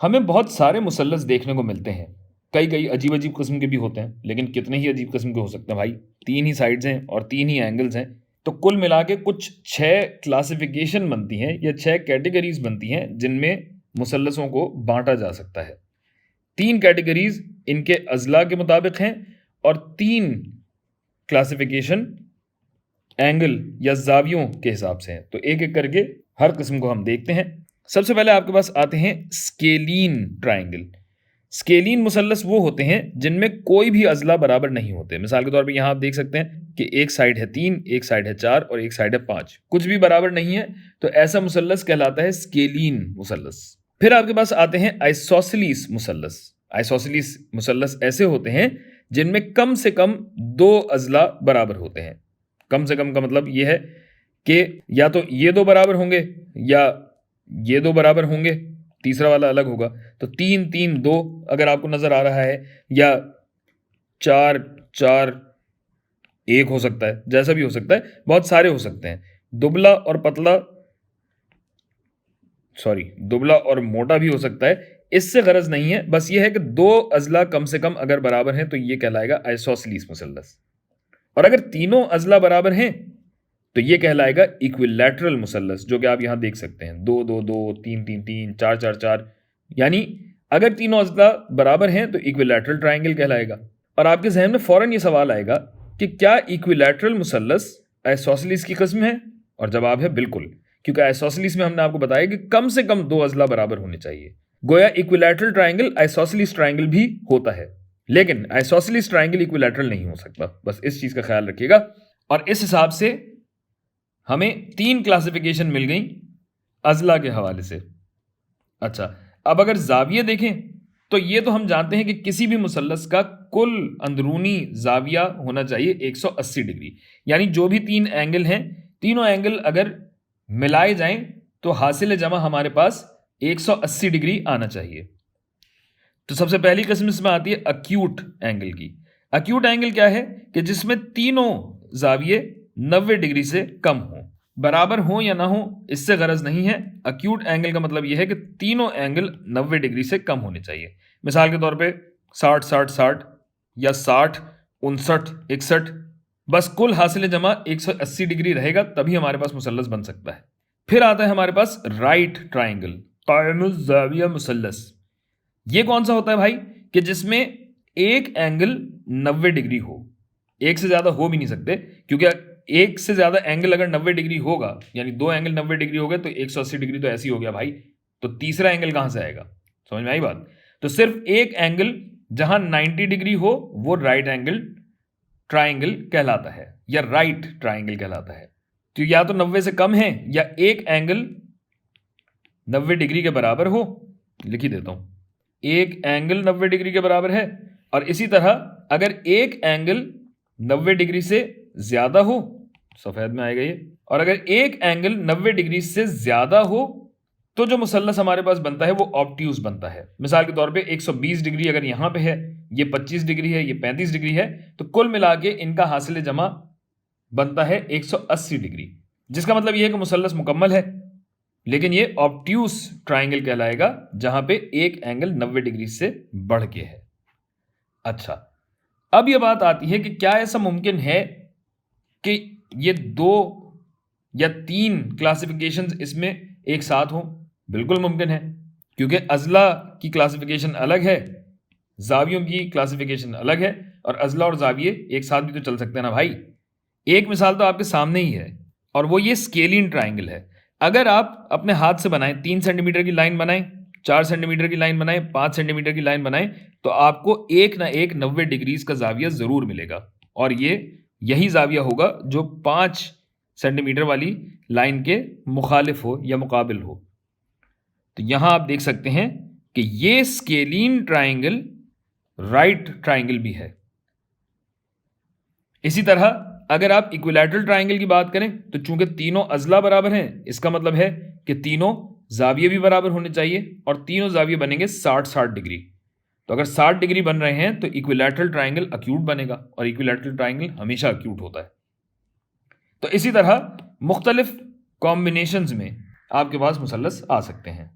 हमें बहुत सारे मुसल्लस देखने को मिलते हैं। कई कई अजीब अजीब किस्म के भी होते हैं, लेकिन कितने ही अजीब किस्म के हो सकते हैं भाई। 3 ही साइड्स हैं और 3 ही एंगल्स हैं। तो कुल मिला के कुछ 6 क्लासिफिकेशन बनती हैं या 6 कैटेगरीज बनती हैं जिनमें मुसल्लसों को बांटा जा सकता है। 3 कैटेगरीज इनके अज़ला के मुताबिक हैं और 3 क्लासिफिकेशन एंगल या जावियों के हिसाब से हैं। तो एक एक करके हर किस्म को हम देखते हैं। सबसे पहले आपके पास आते हैं स्केलीन ट्राइंगल। स्केलीन मुसल्लस वो होते हैं जिनमें कोई भी अज़ला बराबर नहीं होते। मिसाल के तौर पे यहाँ आप देख सकते हैं कि एक साइड है 3, एक साइड है 4 और एक साइड है 5, कुछ भी बराबर नहीं है। तो ऐसा मुसल्लस कहलाता है स्केलीन मुसल्लस। फिर आपके पास आते हैं आइसोसेलिस मुसल्लस। आइसोसेलिस मुसल्लस ऐसे होते हैं जिनमें कम से कम 2 अज़ला बराबर होते हैं। कम से कम का मतलब ये है कि या तो ये 2 बराबर होंगे या ये 2 बराबर होंगे, तीसरा वाला अलग होगा। तो 3 3 2 अगर आपको नजर आ रहा है, या 4 4 1 हो सकता है, जैसा भी हो सकता है, बहुत सारे हो सकते हैं। दुबला और पतला, दुबला और मोटा भी हो सकता है। इससे गरज नहीं है, बस ये है कि 2 अज़ला कम से कम अगर बराबर हैं तो ये कहलाएगा आइसोसेलिस मुसल्लस। और अगर तीनों अज़ला बराबर हैं तो ये कहलाएगा इक्विलैटरल मुसल्लस, जो कि आप यहां देख सकते हैं 2 2 2 3 3 3 4 4 4। यानी अगर तीनों अज़ला बराबर हैं तो इक्विलैटरल ट्राइंगल कहलाएगा। और आपके जहन में फौरन ये सवाल आएगा कि क्या इक्विलैटरल मुसल्लस आइसोसेलिस की किस्म है? और जवाब है बिल्कुल, क्योंकि आइसोसेलिस में हमने आपको बताया कि कम से कम 2 अज़ला बराबर होने चाहिए। गोया इक्विलैटरल ट्राइंगल आइसोसेलिस ट्राइंगल भी होता है, लेकिन आइसोसेलिस ट्राइंगल इक्विलैटरल नहीं हो सकता। बस इस चीज का ख्याल रखिएगा। और इस हिसाब से हमें 3 क्लासिफिकेशन मिल गई अज़ला के हवाले से। अच्छा, अब अगर जाविये देखें तो ये तो हम जानते हैं कि किसी भी मुसल्लस का कुल अंदरूनी जाविया होना चाहिए 180 डिग्री। यानी जो भी 3 एंगल हैं, तीनों एंगल अगर मिलाए जाएं तो हासिल जमा हमारे पास 180 डिग्री आना चाहिए। तो सबसे पहली किस्म इसमें आती है अक्यूट एंगल की। अक्यूट एंगल क्या है कि जिसमें तीनों जाविये 90 डिग्री से कम हो। बराबर हो या ना हो इससे गरज नहीं है। अक्यूट एंगल का मतलब यह है कि तीनों एंगल 90 डिग्री से कम होने चाहिए। मिसाल के तौर पे 60 60 60 या 60 59 61, बस कुल हासिल जमा 180 डिग्री रहेगा, तभी हमारे पास मुसल्लस बन सकता है। फिर आता है हमारे पास राइट ट्राइंगल, कायमुज़ ज़ाविया मुसल्लस। ये कौन सा होता है भाई कि जिसमें एक एंगल 90 डिग्री हो। एक से ज्यादा हो भी नहीं सकते, क्योंकि एक से ज्यादा एंगल अगर 90 डिग्री होगा, यानी 2 एंगल 90 डिग्री हो गए तो 180 डिग्री तो ऐसी हो गया भाई। तो तीसरा एंगल कहां से आएगा? समझ में आई बात? तो सिर्फ एक एंगल जहां 90 डिग्री हो वो राइट एंगल ट्राइंगल कहलाता है या राइट ट्राइंगल कहलाता है। तो या तो 90 से कम है या एक एंगल 90 डिग्री के बराबर हो। लिख ही देता हूं, एक एंगल 90 डिग्री के बराबर है। और इसी तरह अगर एक एंगल 90 डिग्री से ज्यादा हो, सफेद में आएगा ये, और अगर एक एंगल 90 डिग्री से ज्यादा हो तो जो मुसल्लस हमारे पास बनता है वो ऑब्ट्यूज बनता है। मिसाल के तौर पे 120 डिग्री अगर यहां पे है, ये 25 डिग्री है, ये 35 डिग्री है, तो कुल मिला के इनका हासिल जमा बनता है 180 डिग्री, जिसका मतलब यह है कि मुसल्लस मुकम्मल है, लेकिन ये ऑब्ट्यूस ट्राइंगल कहलाएगा जहां पे एक एंगल 90 डिग्री से बढ़ के है। अच्छा, अब यह बात आती है कि क्या ऐसा मुमकिन है कि ये 2 या 3 क्लासिफिकेशंस इसमें एक साथ हों? बिल्कुल मुमकिन है, क्योंकि अज़ला की क्लासिफिकेशन अलग है, जावियों की क्लासिफिकेशन अलग है, और अज़ला और जाविये एक साथ भी तो चल सकते हैं ना भाई। एक मिसाल तो आपके सामने ही है, और वो ये स्केलिन ट्राइंगल है। अगर आप अपने हाथ से बनाएं, 3 सेंटीमीटर की लाइन बनाएं, 4 सेंटीमीटर की लाइन बनाएं, 5 सेंटीमीटर की लाइन बनाएं, तो आपको एक ना एक 90 डिग्रीज का जाविया जरूर मिलेगा। और ये यही जाविया होगा जो 5 सेंटीमीटर वाली लाइन के मुखालिफ हो या मुकाबिल हो। तो यहां आप देख सकते हैं कि ये स्केलिन ट्राइंगल राइट ट्राइंगल भी है। इसी तरह अगर आप इक्विलैटरल ट्राइंगल की बात करें तो चूंकि तीनों अज़ला बराबर हैं, इसका मतलब है कि तीनों जाविये भी बराबर होने चाहिए, और तीनों जाविये बनेंगे 60-60 डिग्री। तो अगर 60 डिग्री बन रहे हैं तो इक्विलैटरल ट्राइंगल अक्यूट बनेगा, और इक्विलैटरल ट्राइंगल हमेशा अक्यूट होता है। तो इसी तरह मुख्तलिफ कॉम्बिनेशंस में आपके पास मुसल्लस आ सकते हैं।